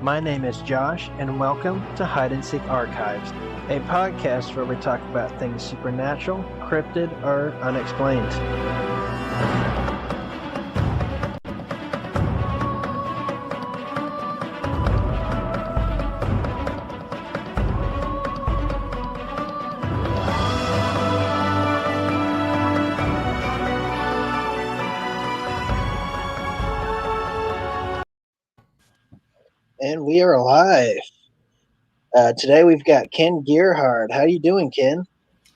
My name is Josh, and welcome to Hide and Seek Archives, a podcast where we talk about things supernatural, cryptid, or unexplained. And we are live. Today we've got Ken Gerhard. How are you doing, Ken?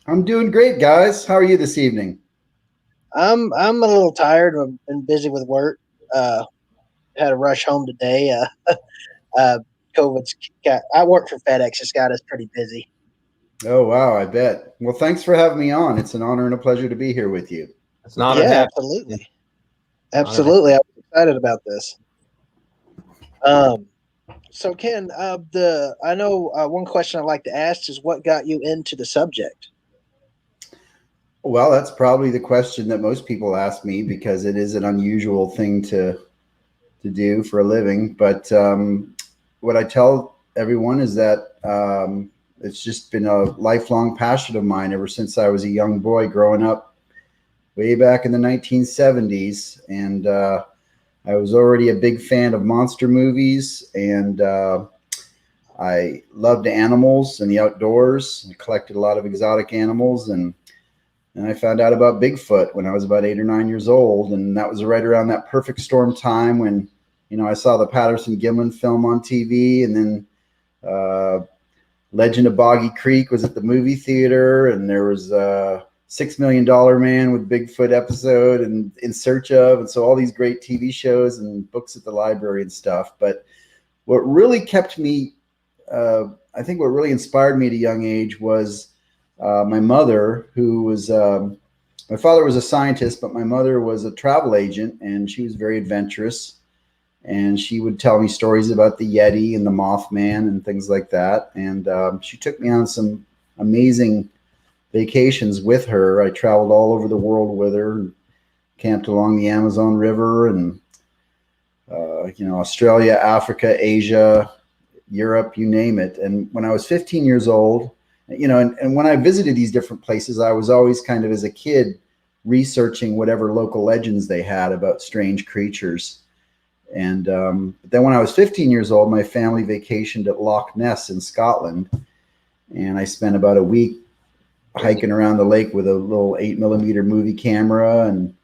I'm doing great, guys. How are you this evening? I'm a little tired. I've been busy with work. Had to rush home today. COVID's got. I work for FedEx. It's got us pretty busy. Oh, wow, I bet. Well, thanks for having me on. It's an honor and a pleasure to be here with you. It's an honor. Yeah, absolutely. Absolutely. I was excited about this. So Ken, I know one question I'd like to ask is what got you into the subject? Well, that's probably the question that most people ask me because it is an unusual thing to do for a living. But what I tell everyone is that it's just been a lifelong passion of mine ever since I was a young boy growing up way back in the 1970s. And I was already a big fan of monster movies, and I loved animals and the outdoors. I collected a lot of exotic animals, and I found out about Bigfoot when I was about 8 or 9 years old, and that was right around that perfect storm time when, you know, I saw the Patterson-Gimlin film on TV, and then Legend of Boggy Creek was at the movie theater, and there was $6 Million Man with Bigfoot episode and In Search Of, and so all these great TV shows and books at the library and stuff. But what really kept me, I think what really inspired me at a young age was my mother, who was, my father was a scientist, but my mother was a travel agent, and she was very adventurous. And she would tell me stories about the Yeti and the Mothman and things like that. And she took me on some amazing vacations with her. I traveled all over the world with her, and camped along the Amazon River, and Australia, Africa, Asia, Europe, you name it. And when I was 15 years old, and when I visited these different places, I was always kind of, as a kid, researching whatever local legends they had about strange creatures. And then when I was 15 years old, my family vacationed at Loch Ness in Scotland, and I spent about a week hiking around the lake with a little 8mm movie camera and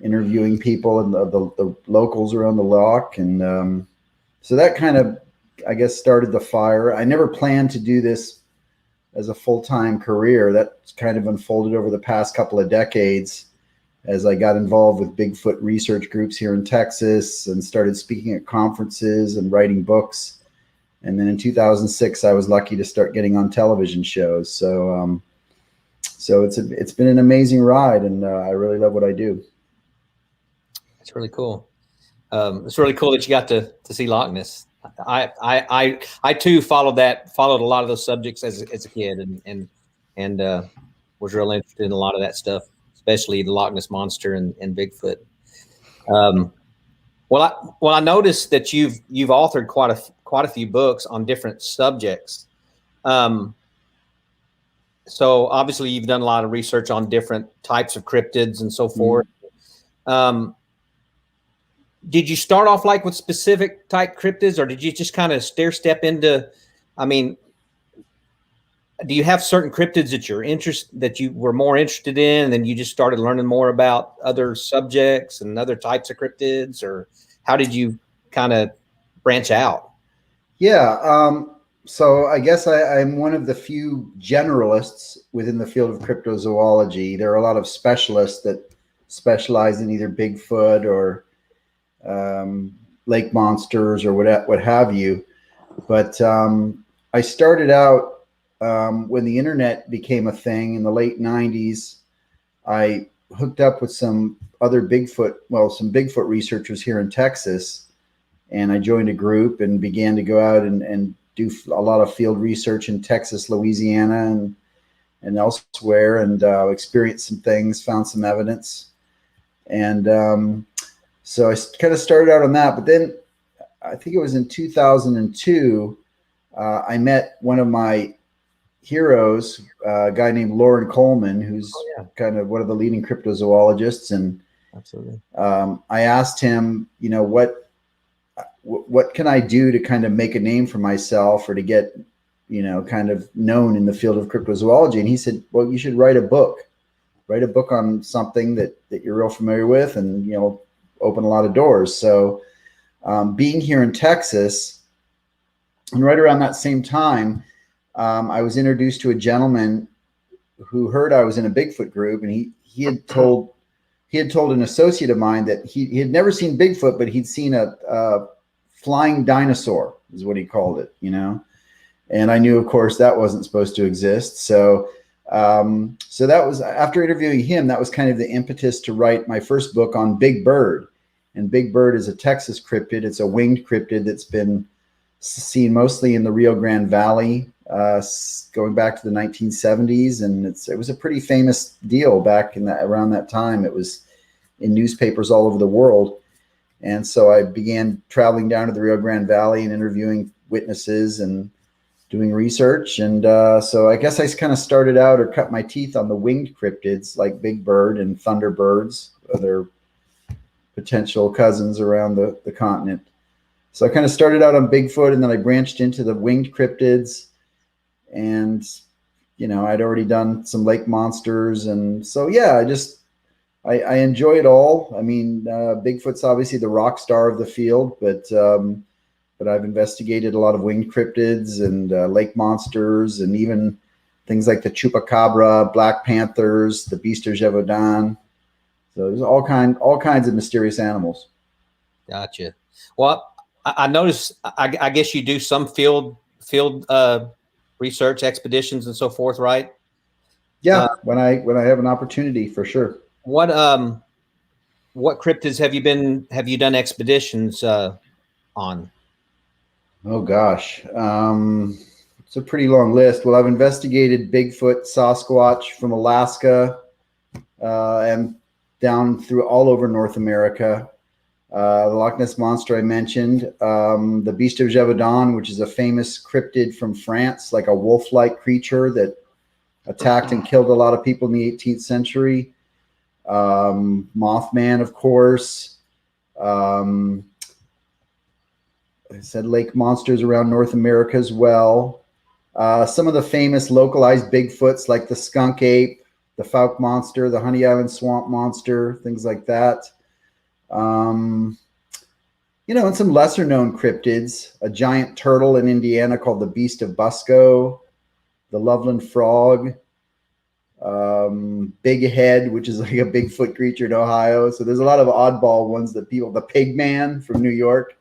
interviewing people and the locals around the loch. And so that kind of, I guess, started the fire. I never planned to do this as a full-time career. That kind of unfolded over the past couple of decades as I got involved with Bigfoot research groups here in Texas and started speaking at conferences and writing books. And then in 2006, I was lucky to start getting on television shows. So it's been an amazing ride, and I really love what I do. It's really cool. It's really cool that you got to see Loch Ness. I too followed a lot of those subjects as a kid, and was real interested in a lot of that stuff, especially the Loch Ness Monster and Bigfoot. Well, I noticed that you've authored quite a few books on different subjects. So obviously you've done a lot of research on different types of cryptids and so forth. Did you start off like with specific type cryptids, or did you just kind of step into, do you have certain cryptids that you were more interested in, and then you just started learning more about other subjects and other types of cryptids, or how did you kind of branch out? Yeah. So I guess I'm one of the few generalists within the field of cryptozoology. There are a lot of specialists that specialize in either Bigfoot or lake monsters or what have you. But I started out when the internet became a thing in the late 90s. I hooked up with some Bigfoot researchers here in Texas, and I joined a group and began to go out and do a lot of field research in Texas, Louisiana, and elsewhere, and experienced some things, found some evidence. And so I kind of started out on that. But then I think it was in 2002, I met one of my heroes, a guy named Lauren Coleman, who's kind of one of the leading cryptozoologists. And Absolutely. I asked him, you know, what can I do to kind of make a name for myself or to get, you know, kind of known in the field of cryptozoology? And he said, well, you should write a book on something that you're real familiar with and, you know, open a lot of doors. So being here in Texas, and right around that same time, I was introduced to a gentleman who heard I was in a Bigfoot group, and he had told an associate of mine that he had never seen Bigfoot, but he'd seen a flying dinosaur, is what he called it, you know. And I knew, of course, that wasn't supposed to exist. So so that was, after interviewing him, that was kind of the impetus to write my first book on Big Bird. And Big Bird is a Texas cryptid. It's a winged cryptid that's been seen mostly in the Rio Grande Valley, going back to the 1970s. And it was a pretty famous deal back in around that time. It was in newspapers all over the world. And so I began traveling down to the Rio Grande Valley and interviewing witnesses and doing research. And so I guess I kind of started out or cut my teeth on the winged cryptids like Big Bird and Thunderbirds, other potential cousins around the continent. So I kind of started out on Bigfoot, and then I branched into the winged cryptids. And, you know, I'd already done some lake monsters. And so, yeah, I enjoy it all. I mean, Bigfoot's obviously the rock star of the field, but I've investigated a lot of winged cryptids and lake monsters, and even things like the Chupacabra, Black Panthers, the beast of Gevaudan. So there's all kinds of mysterious animals. Gotcha. Well, I noticed, I guess you do some field research expeditions and so forth, right? Yeah, when I have an opportunity, for sure. What cryptids have you done expeditions on? Oh gosh, it's a pretty long list. Well, I've investigated Bigfoot, Sasquatch from Alaska, and down through all over North America. The Loch Ness Monster I mentioned, the beast of Gevaudan, which is a famous cryptid from France, like a wolf-like creature that attacked and killed a lot of people in the 18th century. Mothman, of course. I said lake monsters around North America as well. Some of the famous localized Bigfoots like the skunk ape, the Fouke monster, the Honey Island swamp monster, things like that. You know, and some lesser known cryptids, a giant turtle in Indiana called the Beast of Busco, the Loveland frog, Big Head, which is like a Bigfoot creature in Ohio. So there's a lot of oddball ones that the Pig Man from New York.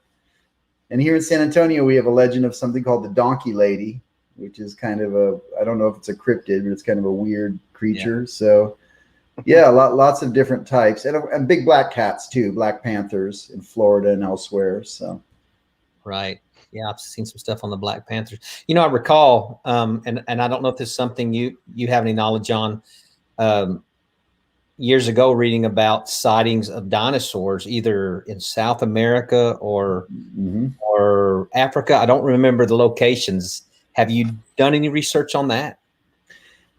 And here in San Antonio, we have a legend of something called the Donkey Lady, which is kind of I don't know if it's a cryptid, but it's kind of a weird creature. Yeah. So yeah, lots of different types, and big black cats too, Black Panthers in Florida and elsewhere. So, right, yeah, I've seen some stuff on the Black Panthers. You know, I recall, and I don't know if this is something you have any knowledge on. Years ago, reading about sightings of dinosaurs either in South America or Africa. I don't remember the locations. Have you done any research on that?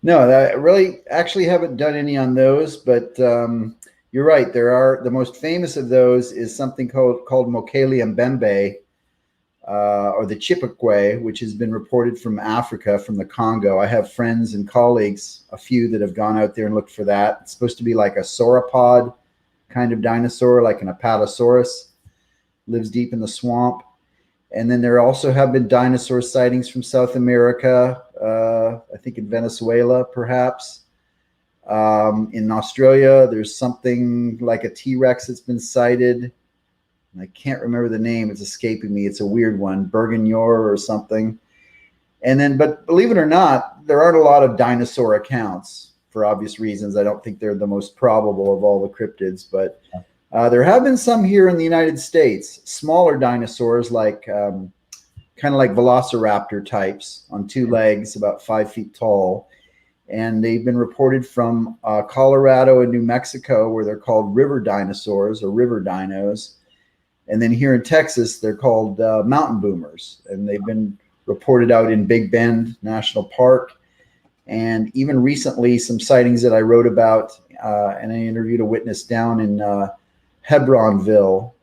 No, I really actually haven't done any on those, but you're right. The most famous of those is something called Mokele Mbembe, or the Chipukwe, which has been reported from Africa, from the Congo. I have friends and colleagues, a few that have gone out there and looked for that. It's supposed to be like a sauropod kind of dinosaur, like an Apatosaurus, lives deep in the swamp. And then there also have been dinosaur sightings from South America, I think in Venezuela, perhaps. In Australia, there's something like a T-Rex that's been sighted. I can't remember the name. It's escaping me. It's a weird one, Bergenyor or something. And then, but believe it or not, there aren't a lot of dinosaur accounts for obvious reasons. I don't think they're the most probable of all the cryptids, but there have been some here in the United States, smaller dinosaurs like kind of like velociraptor types on two legs, about 5 feet tall. And they've been reported from Colorado and New Mexico, where they're called river dinosaurs or river dinos. And then here in Texas, they're called mountain boomers, and they've been reported out in Big Bend National Park. And even recently, some sightings that I wrote about, and I interviewed a witness down in Hebronville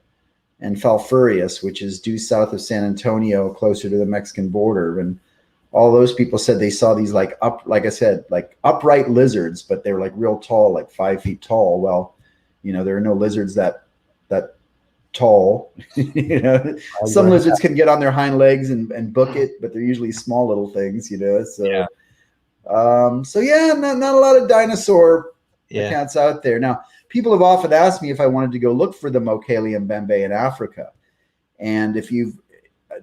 and Falfurrias, which is due south of San Antonio, closer to the Mexican border. And all those people said they saw these like upright lizards, but they were like real tall, like 5 feet tall. Well, there are no lizards that tall. Some lizards can get on their hind legs and book it, but they're usually small little things. So not a lot of dinosaur accounts out there. Now, people have often asked me if I wanted to go look for the Mokele Mbembe in Africa, and if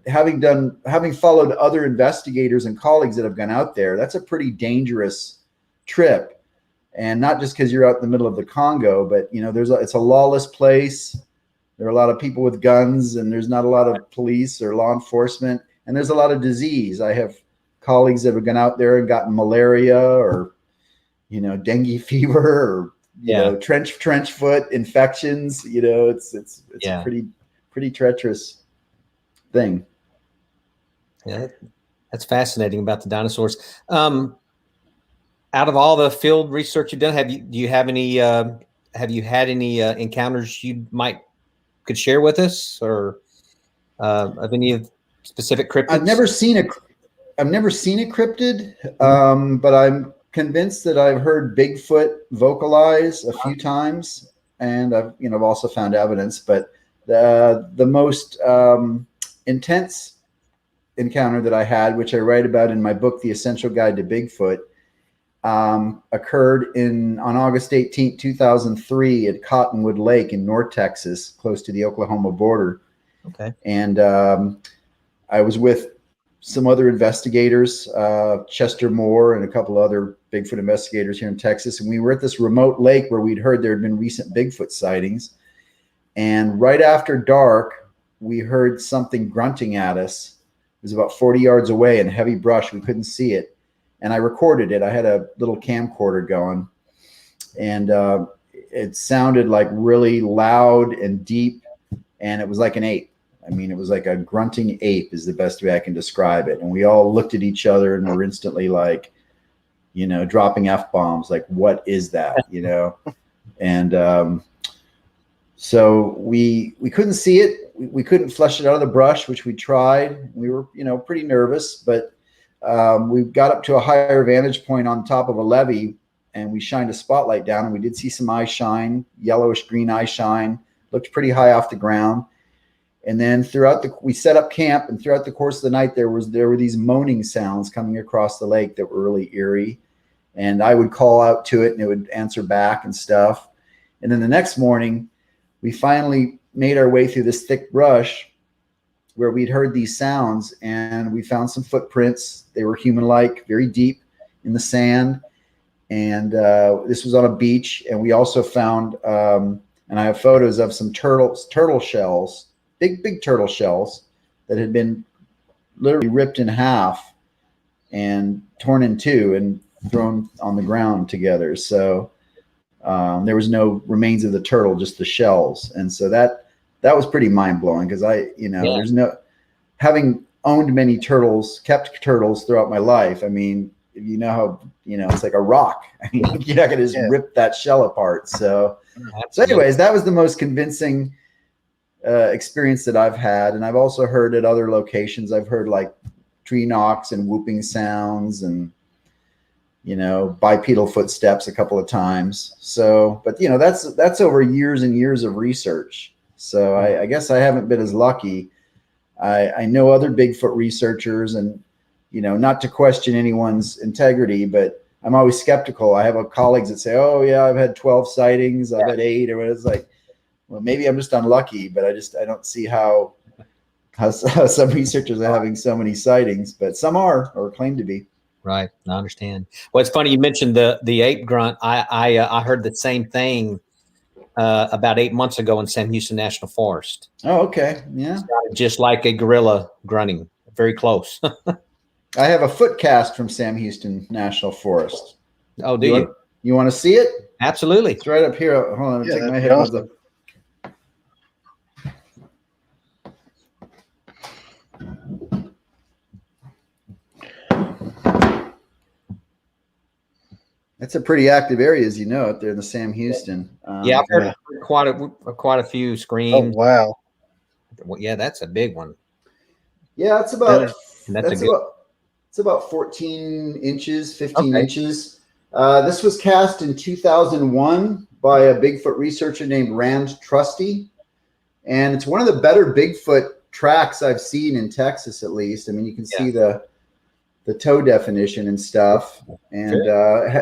having followed other investigators and colleagues that have gone out there, that's a pretty dangerous trip. And not just because you're out in the middle of the Congo, but it's a lawless place. There are a lot of people with guns, and there's not a lot of police or law enforcement, and there's a lot of disease. I have colleagues that have gone out there and gotten malaria or dengue fever or trench foot infections. It's a pretty treacherous thing. Yeah, that's fascinating about the dinosaurs. Out of all the field research you've done, have you had any encounters you could share with us, or of any of specific cryptids? I've never seen a cryptid, but I'm convinced that I've heard Bigfoot vocalize a few times, and I've also found evidence. But the most intense encounter that I had, which I write about in my book, The Essential Guide to Bigfoot, occurred on August 18th, 2003 at Cottonwood Lake in North Texas, close to the Oklahoma border. Okay. And I was with some other investigators, Chester Moore and a couple other Bigfoot investigators here in Texas. And we were at this remote lake where we'd heard there had been recent Bigfoot sightings. And right after dark, we heard something grunting at us. It was about 40 yards away in heavy brush. We couldn't see it. And I recorded it. I had a little camcorder going, and it sounded like really loud and deep, and it was like an ape. I mean, it was like a grunting ape is the best way I can describe it. And we all looked at each other and were instantly like, dropping F-bombs, like, what is that, And so we couldn't see it. We couldn't flush it out of the brush, which we tried. We were, pretty nervous, but we got up to a higher vantage point on top of a levee, and we shined a spotlight down, and we did see some eye shine, yellowish green eye shine, looked pretty high off the ground. And then we set up camp, and throughout the course of the night, there were these moaning sounds coming across the lake that were really eerie. And I would call out to it, and it would answer back and stuff. And then the next morning, we finally made our way through this thick brush where we'd heard these sounds, and we found some footprints. They were human-like, very deep in the sand. And this was on a beach. And we also found, and I have photos of some turtle shells, big turtle shells that had been literally ripped in half and torn in two and thrown on the ground together. So there was no remains of the turtle, just the shells. And so that was pretty mind-blowing, because there's having owned many turtles, kept turtles throughout my life. I mean, how, it's like a rock. I mean, you're not going to just rip that shell apart. So anyways, that was the most convincing experience that I've had. And I've also heard at other locations, I've heard like tree knocks and whooping sounds and, bipedal footsteps a couple of times. So, but that's over years and years of research. So I guess I haven't been as lucky. I know other Bigfoot researchers, and, not to question anyone's integrity, but I'm always skeptical. I have colleagues that say, oh yeah, I've had 12 sightings. I've had 8, or it's like, well, maybe I'm just unlucky, but I don't see how some researchers are having so many sightings, but some are, or claim to be. Right. I understand. Well, it's funny you mentioned the ape grunt. I heard the same thing about 8 months ago in Sam Houston National Forest. Oh, okay. Yeah. Just like a gorilla grunting, very close. I have a foot cast from Sam Houston National Forest. Oh, do you? You want to see it? Absolutely. It's right up here. Hold on, take my headphones up. That's a pretty active area, as you know, out there in the Sam Houston. Yeah, I've heard quite a few Oh screams. wow. Well, yeah, that's a big one. Yeah, it's about And that's a good. it's about 14 inches, 15 Okay. inches. This was cast in 2001 by a Bigfoot researcher named Rand Trusty, and it's one of the better Bigfoot tracks I've seen in Texas, at least. I mean, you can see the toe definition and stuff, and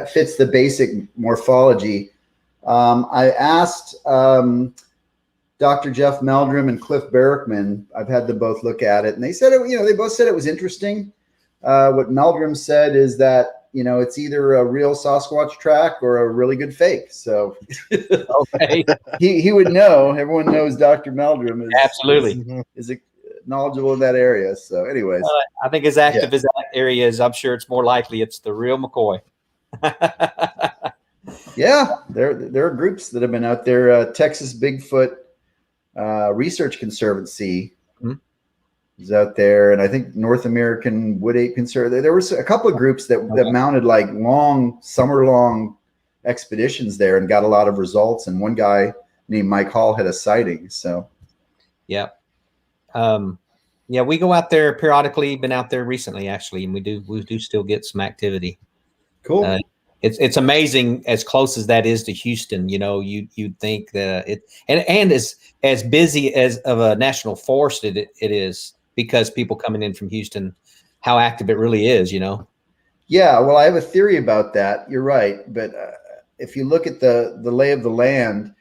fits the basic morphology. I asked Dr. Jeff Meldrum and Cliff Berkman. I've had them both look at it, and they said they both said it was interesting. What Meldrum said is that it's either a real Sasquatch track or a really good fake. So Okay. he would know. Everyone knows Dr. Meldrum is knowledgeable in that area. So, anyways, I think as active as that area is, I'm sure it's more likely it's the real McCoy. Yeah, there are groups that have been out there. Texas Bigfoot Research Conservancy is out there, and I think North American Wood Ape Conservancy. There was a couple of groups that mounted like summer-long expeditions there and got a lot of results. And one guy named Mike Hall had a sighting. So, yeah. We go out there periodically. Been out there recently, actually, and we do still get some activity. Cool. It's amazing as close as that is to Houston. You'd think that and as busy as of a national forest it is, because people coming in from Houston, how active it really is. Yeah. Well, I have a theory about that. You're right, but if you look at the lay of the land,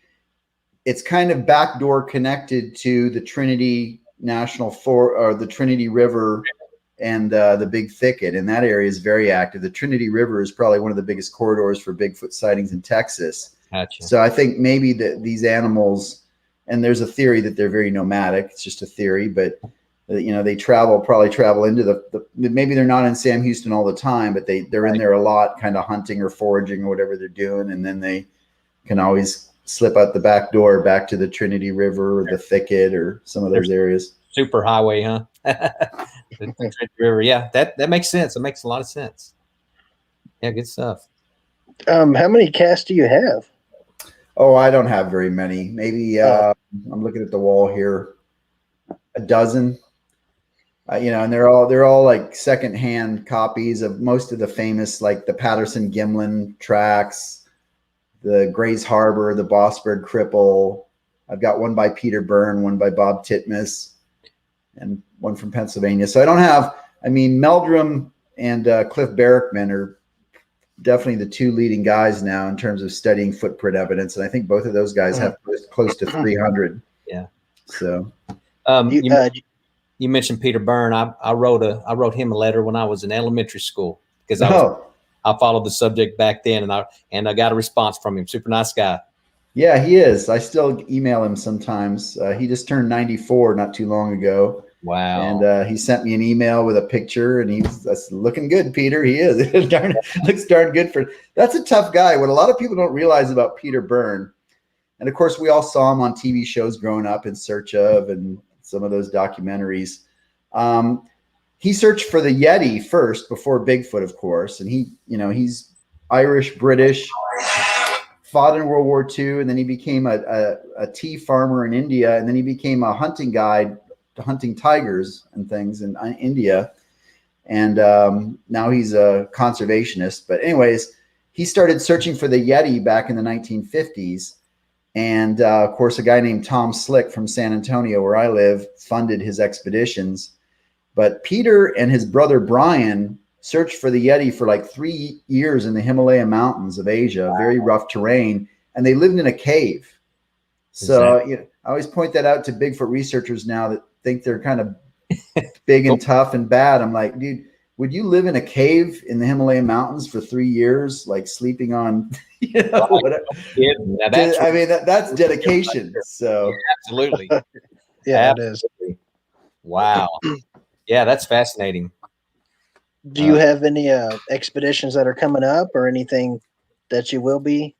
it's kind of backdoor connected to the Trinity National Forest or the Trinity River and the Big Thicket, and that area is very active. The Trinity River is probably one of the biggest corridors for Bigfoot sightings in Texas. Gotcha. So I think maybe these animals, and there's a theory that they're very nomadic. It's just a theory, but they probably travel into the maybe they're not in Sam Houston all the time, but they're in there a lot, kind of hunting or foraging or whatever they're doing, and then they can always slip out the back door back to the Trinity River or the Thicket or some of those areas. Super highway, huh? The Trinity River. Yeah, that makes sense. It makes a lot of sense. Yeah, good stuff. How many casts do you have? Oh, I don't have very many. Maybe I'm looking at the wall here, a dozen. And they're all like secondhand copies of most of the famous, like the Patterson Gimlin tracks, the Grays Harbor, the Bossberg Cripple. I've got one by Peter Byrne, one by Bob Titmus, and one from Pennsylvania. So I don't have. Meldrum and Cliff Berkman are definitely the two leading guys now in terms of studying footprint evidence, and I think both of those guys have close to 300. Yeah. So, you mentioned Peter Byrne. I wrote him a letter when I was in elementary school because I followed the subject back then, and I got a response from him. Super nice guy. Yeah, he is. I still email him sometimes. He just turned 94 not too long ago. Wow. And he sent me an email with a picture, and that's looking good, Peter. He is. Looks darn good that's a tough guy. What a lot of people don't realize about Peter Byrne, and of course we all saw him on TV shows growing up, In Search of, and some of those documentaries. He searched for the Yeti first before Bigfoot, of course. And he's Irish, British, fought in World War II. And then he became a tea farmer in India. And then he became a hunting guide to hunting tigers and things in India. And now he's a conservationist. But anyways, he started searching for the Yeti back in the 1950s. And of course, a guy named Tom Slick from San Antonio, where I live, funded his expeditions. But Peter and his brother Brian searched for the Yeti for like 3 years in the Himalaya mountains of Asia, very rough terrain, and they lived in a cave. So I always point that out to Bigfoot researchers now that think they're kind of big and tough and bad. I'm like, dude, would you live in a cave in the Himalaya mountains for 3 years, like sleeping on, whatever? That's dedication. So yeah, absolutely. Yeah, it is. Wow. Yeah, that's fascinating. Do you have any expeditions that are coming up or anything that you will be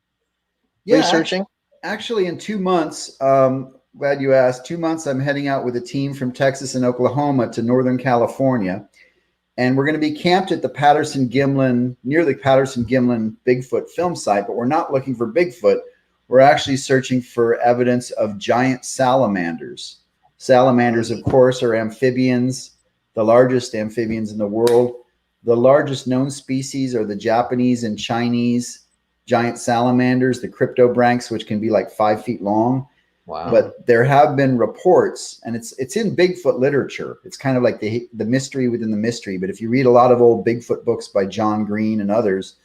researching? Actually, in 2 months, glad you asked. 2 months, I'm heading out with a team from Texas and Oklahoma to Northern California. And we're going to be camped at the near the Patterson-Gimlin Bigfoot film site, but we're not looking for Bigfoot. We're actually searching for evidence of giant salamanders. Salamanders, of course, are amphibians, the largest amphibians in the world. The largest known species are the Japanese and Chinese giant salamanders, the cryptobranchs, which can be like 5 feet long. Wow. But there have been reports, and it's in Bigfoot literature. It's kind of like the mystery within the mystery. But if you read a lot of old Bigfoot books by John Green and others,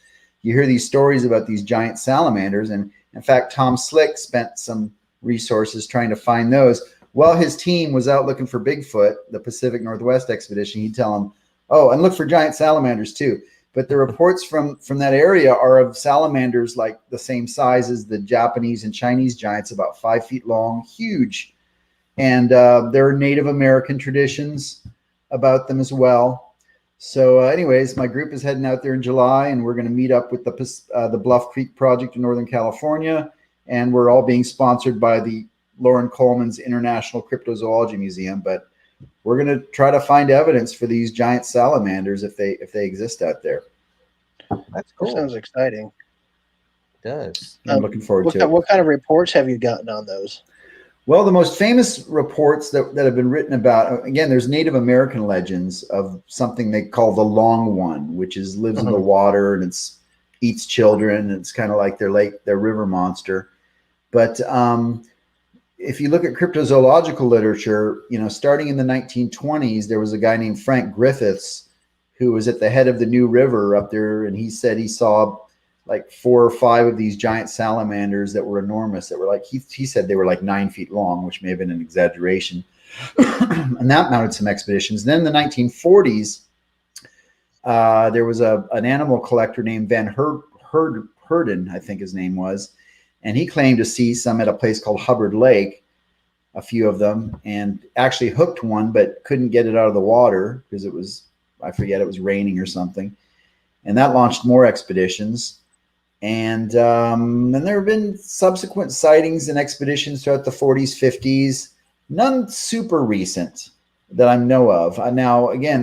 you hear these stories about these giant salamanders. And in fact, Tom Slick spent some resources trying to find those. While his team was out looking for Bigfoot, the Pacific Northwest expedition, he'd tell them, oh, and look for giant salamanders too. But the reports from that area are of salamanders like the same size as the Japanese and Chinese giants, about 5 feet long, huge. And there are Native American traditions about them as well. So anyways, my group is heading out there in July, and we're going to meet up with the Bluff Creek Project in Northern California. And we're all being sponsored by the Lauren Coleman's International Cryptozoology Museum. But we're going to try to find evidence for these giant salamanders if they exist out there. That's cool. That sounds exciting. It does. I'm looking forward to it. What kind of reports have you gotten on those? Well, the most famous reports that have been written about, again, there's Native American legends of something they call the Long One, which lives in the water and eats children. And it's kind of like their river monster. But if you look at cryptozoological literature, starting in the 1920s, there was a guy named Frank Griffiths who was at the head of the New River up there, and he said he saw like 4 or 5 of these giant salamanders that were enormous, that were like, he said they were like 9 feet long, which may have been an exaggeration. And that mounted some expeditions. Then in the 1940s, there was an animal collector named Van Herden, I think his name was, and he claimed to see some at a place called Hubbard Lake, a few of them, and actually hooked one, but couldn't get it out of the water because it was raining or something. And that launched more expeditions. And there have been subsequent sightings and expeditions throughout the 40s, 50s, none super recent that I know of. Now, again,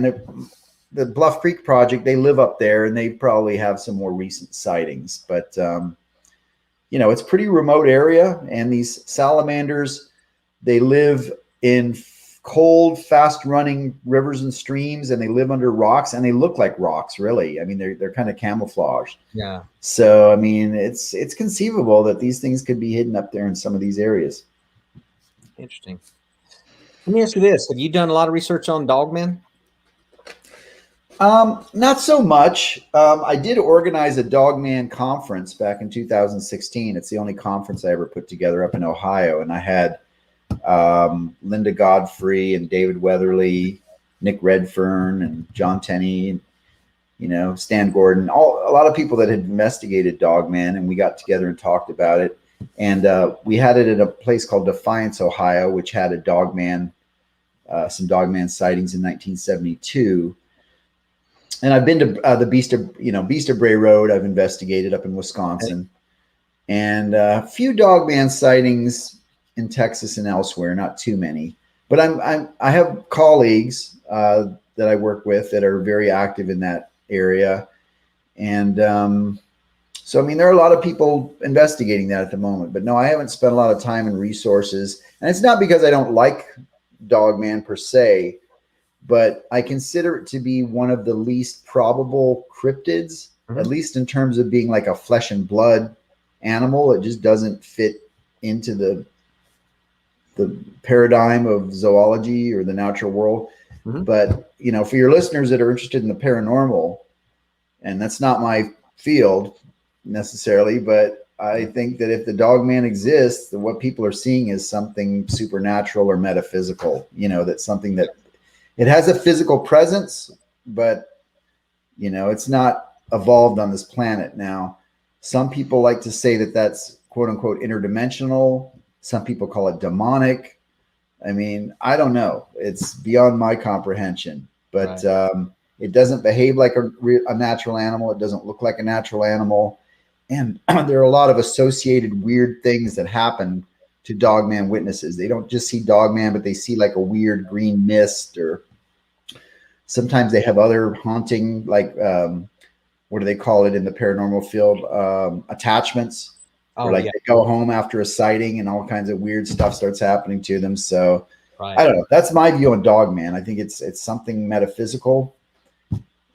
the Bluff Creek Project, they live up there, and they probably have some more recent sightings. But it's a pretty remote area, and these salamanders, they live in cold, fast-running rivers and streams, and they live under rocks, and they look like rocks, really. I mean, they're kind of camouflaged. Yeah. So, I mean, it's conceivable that these things could be hidden up there in some of these areas. Interesting. Let me ask you this: have you done a lot of research on Dogman? Not so much. I did organize a Dogman conference back in 2016. It's the only conference I ever put together up in Ohio. And I had Linda Godfrey and David Weatherly, Nick Redfern and John Tenney, and, Stan Gordon, a lot of people that had investigated Dogman, and we got together and talked about it. And we had it at a place called Defiance, Ohio, which had a Dogman, some Dogman sightings in 1972. And I've been to the Beast of Bray Road. I've investigated up in Wisconsin, and a few Dogman sightings in Texas and elsewhere. Not too many, but I have colleagues that I work with that are very active in that area, and so I mean there are a lot of people investigating that at the moment. But no, I haven't spent a lot of time and resources, and it's not because I don't like Dogman per se. But I consider it to be one of the least probable cryptids, at least in terms of being like a flesh and blood animal. It just doesn't fit into the paradigm of zoology or the natural world. But, for your listeners that are interested in the paranormal, and that's not my field necessarily, but I think that if the Dogman exists, then what people are seeing is something supernatural or metaphysical, that's something that it has a physical presence, but, it's not evolved on this planet. Now, some people like to say that that's quote unquote interdimensional. Some people call it demonic. I mean, I don't know. It's beyond my comprehension, but it doesn't behave like a natural animal. It doesn't look like a natural animal. And there are a lot of associated weird things that happen to Dogman witnesses. They don't just see Dogman, but they see like a weird green mist or Sometimes they have other haunting, like what do they call it in the paranormal field? Attachments. Oh, Where like yeah. they go home after a sighting and all kinds of weird stuff starts happening to them. So Right. I don't know. That's my view on Dogman. I think it's something metaphysical.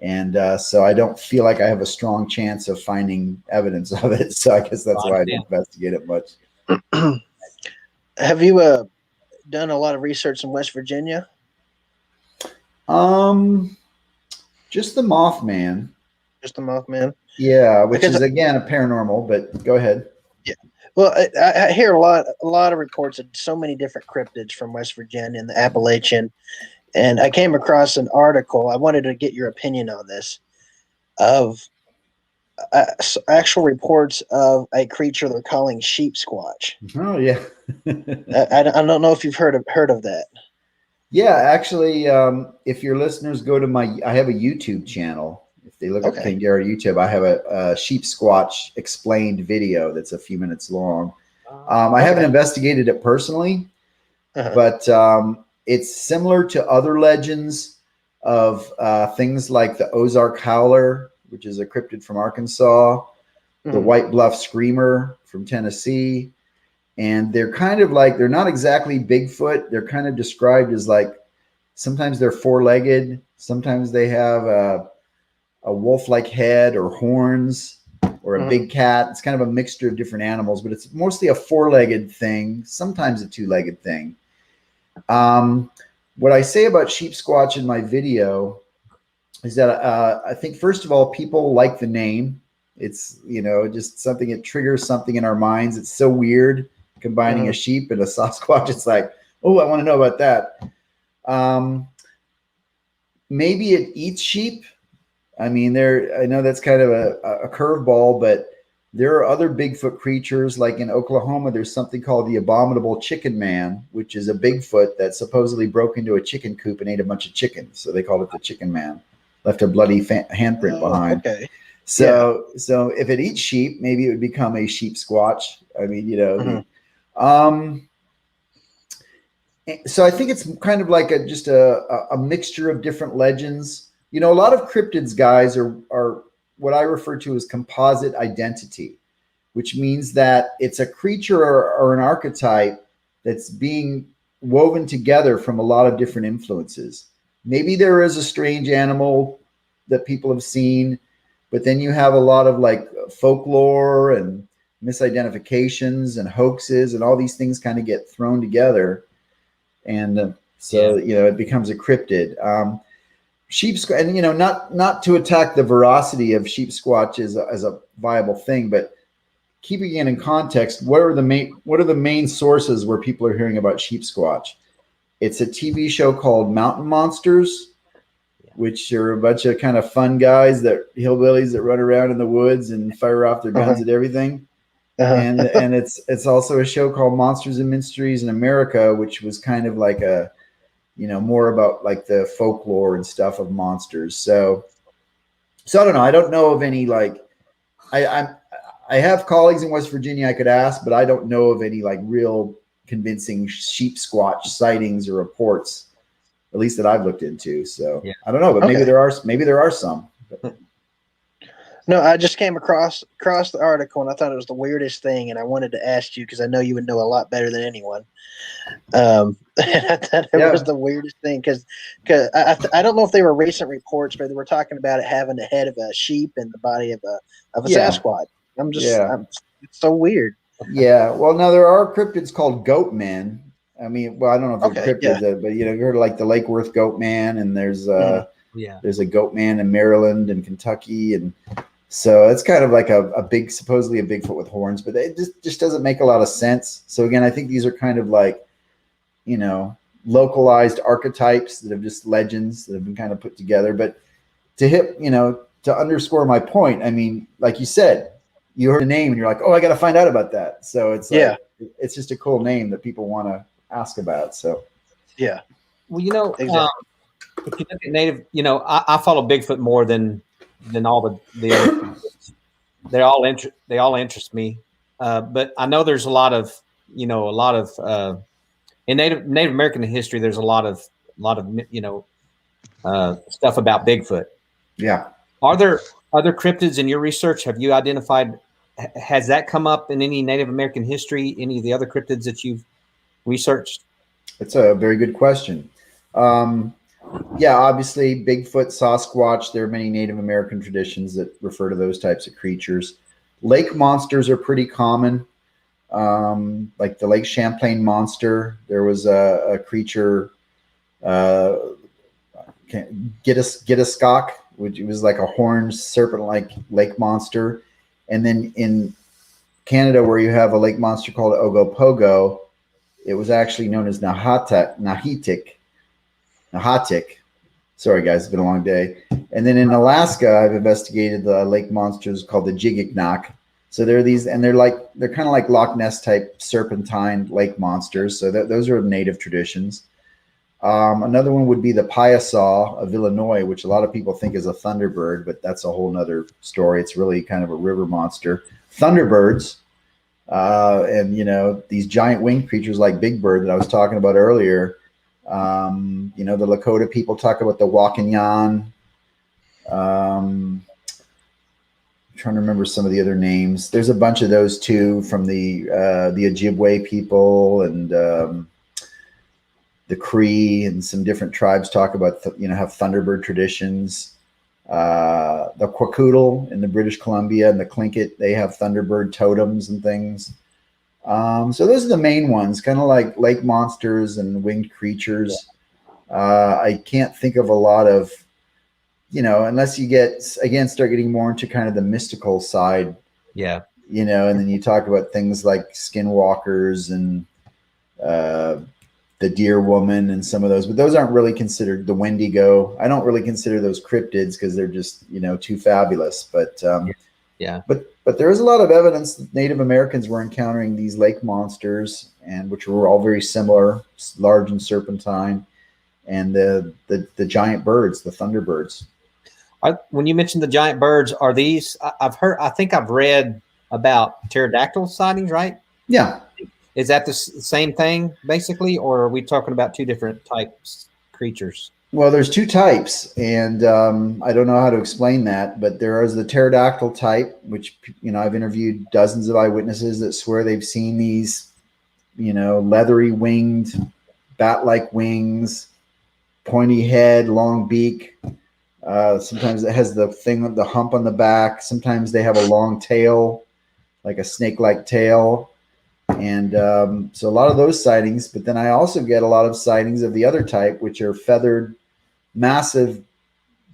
And so I don't feel like I have a strong chance of finding evidence of it. So I guess that's why I don't investigate it much. Have you done a lot of research in West Virginia? Just the Mothman. Just the Mothman? Yeah, which is again a paranormal, but go ahead. Yeah. Well, I hear a lot of reports of so many different cryptids from West Virginia and the Appalachian. And I came across an article. I wanted to get your opinion on this of actual reports of a creature they're calling Sheepsquatch. Oh yeah. I don't know if you've heard of that. Yeah, actually, if your listeners go to I have a YouTube channel. If they look at Ken Gerhard YouTube, I have a Sheepsquatch explained video that's a few minutes long. I haven't investigated it personally, but it's similar to other legends of things like the Ozark Howler, which is a cryptid from Arkansas, the White Bluff Screamer from Tennessee. And they're kind of like, they're not exactly Bigfoot. They're kind of described as like, sometimes they're four-legged. Sometimes they have a wolf-like head or horns or a big cat. It's kind of a mixture of different animals, but it's mostly a four-legged thing, sometimes a two-legged thing. What I say about Sheepsquatch in my video is that I think, first of all, people like the name. It's, just something, it triggers something in our minds. It's so weird combining a sheep and a Sasquatch. It's like, oh, I want to know about that. Maybe it eats sheep. I mean, I know that's kind of a curveball, but there are other Bigfoot creatures. Like in Oklahoma, there's something called the abominable chicken man, which is a Bigfoot that supposedly broke into a chicken coop and ate a bunch of chickens. So they called it the chicken man. Left a bloody handprint behind. Okay. So if it eats sheep, maybe it would become a Sheepsquatch. I mean, so I think it's kind of like just a mixture of different legends. A lot of cryptids, guys, are what I refer to as composite identity, which means that it's a creature or an archetype that's being woven together from a lot of different influences. Maybe there is a strange animal that people have seen, but then you have a lot of like folklore and misidentifications and hoaxes, and all these things kind of get thrown together. And it becomes a cryptid. And not to attack the veracity of Sheepsquatch as a viable thing, but keeping it in context, what are the main sources where people are hearing about Sheepsquatch? It's a TV show called Mountain Monsters, which are a bunch of kind of fun guys, hillbillies that run around in the woods and fire off their guns at everything. And it's also a show called Monsters and Mysteries in America, which was kind of like a, more about like the folklore and stuff of monsters. So I don't know. I don't know of any, like, I have colleagues in West Virginia I could ask, but I don't know of any like real convincing Sheepsquatch sightings or reports, at least that I've looked into. So I don't know, but maybe there are some. No, I just came across the article and I thought it was the weirdest thing, and I wanted to ask you because I know you would know a lot better than anyone. And I thought it was the weirdest thing because I don't know if they were recent reports, but they were talking about it having the head of a sheep and the body of a Sasquatch. It's so weird. Yeah. Well, now there are cryptids called goat men. I mean, well, I don't know if they're cryptids, but you heard of like the Lake Worth goat man, and there's a goat man in Maryland and Kentucky, and so it's kind of like supposedly a Bigfoot with horns, but it just doesn't make a lot of sense. So again, I think these are kind of like, localized archetypes that have just legends that have been kind of put together. But to underscore my point, I mean, like you said, you heard a name and you're like, oh, I got to find out about that. So it's it's just a cool name that people want to ask about. So well, exactly. If you look at native, I follow Bigfoot more than all the other. They all interest me, but I know there's a lot of in Native American history. There's a lot of stuff about Bigfoot. Yeah. Are there other cryptids in your research? Have you identified? Has that come up in any Native American history? Any of the other cryptids that you've researched? That's a very good question. Yeah, obviously Bigfoot, Sasquatch, there are many Native American traditions that refer to those types of creatures. Lake monsters are pretty common. Like the Lake Champlain monster, there was a creature, Gitaskok, which was like a horned serpent-like lake monster. And then in Canada, where you have a lake monster called Ogopogo, it was actually known as Nahitik. Sorry, guys, it's been a long day. And then in Alaska, I've investigated the lake monsters called the Jigignak. So there are these, and they're kind of like Loch Ness type serpentine lake monsters. So those are native traditions. Another one would be the Plesiosaur of Illinois, which a lot of people think is a thunderbird, but that's a whole nother story. It's really kind of a river monster. Thunderbirds, and these giant winged creatures like Big Bird that I was talking about earlier. The Lakota people talk about the Wakanyan. I'm trying to remember some of the other names. There's a bunch of those too from the Ojibwe people and the Cree, and some different tribes talk about have Thunderbird traditions. The Kwakiutl in the British Columbia and the Tlingit, they have Thunderbird totems and things. So those are the main ones, kind of like lake monsters and winged creatures. I can't think of a lot of, unless you start getting more into kind of the mystical side. Yeah. And then you talk about things like skinwalkers and the deer woman and some of those, but those aren't really considered. The Wendigo, I don't really consider those cryptids because they're just, too fabulous. But yeah. But there is a lot of evidence that Native Americans were encountering these lake monsters, and which were all very similar, large and serpentine, and the giant birds, the thunderbirds. When you mentioned the giant birds, are these? I think I've read about pterodactyl sightings, right? Yeah. Is that the same thing basically, or are we talking about two different types creatures? Well, there's two types, and I don't know how to explain that, but there is the pterodactyl type, which, I've interviewed dozens of eyewitnesses that swear they've seen these, leathery winged, bat-like wings, pointy head, long beak. Sometimes it has the hump on the back. Sometimes they have a long tail, like a snake-like tail. And so a lot of those sightings, but then I also get a lot of sightings of the other type, which are feathered, massive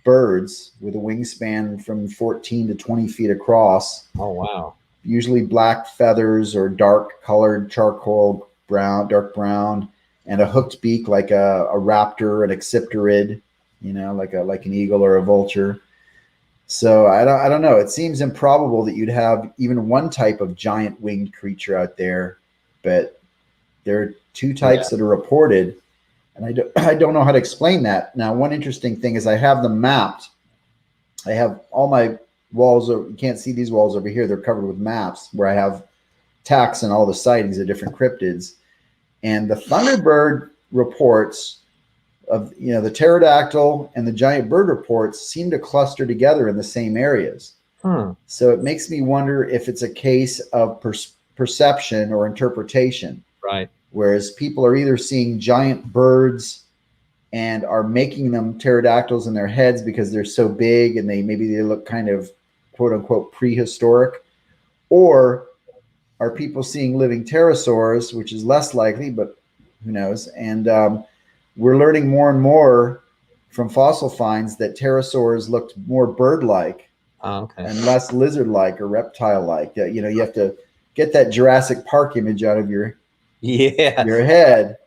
birds with a wingspan from 14 to 20 feet across. Oh, wow. Usually black feathers or dark colored charcoal brown, dark brown, and a hooked beak like a raptor, an accipiterid, like an eagle or a vulture. So I don't know. It seems improbable that you'd have even one type of giant winged creature out there, but there are two types that are reported, and I don't know how to explain that. Now, one interesting thing is I have them mapped. I have all my walls. You can't see these walls over here. They're covered with maps where I have tacks and all the sightings of different cryptids, and the Thunderbird reports of the pterodactyl and the giant bird reports seem to cluster together in the same areas. So it makes me wonder if it's a case of perception or interpretation. Right. Whereas people are either seeing giant birds and are making them pterodactyls in their heads because they're so big and maybe they look kind of quote unquote prehistoric, or are people seeing living pterosaurs, which is less likely, but who knows? And we're learning more and more from fossil finds that pterosaurs looked more bird-like and less lizard-like or reptile-like. You have to get that Jurassic Park image out of your head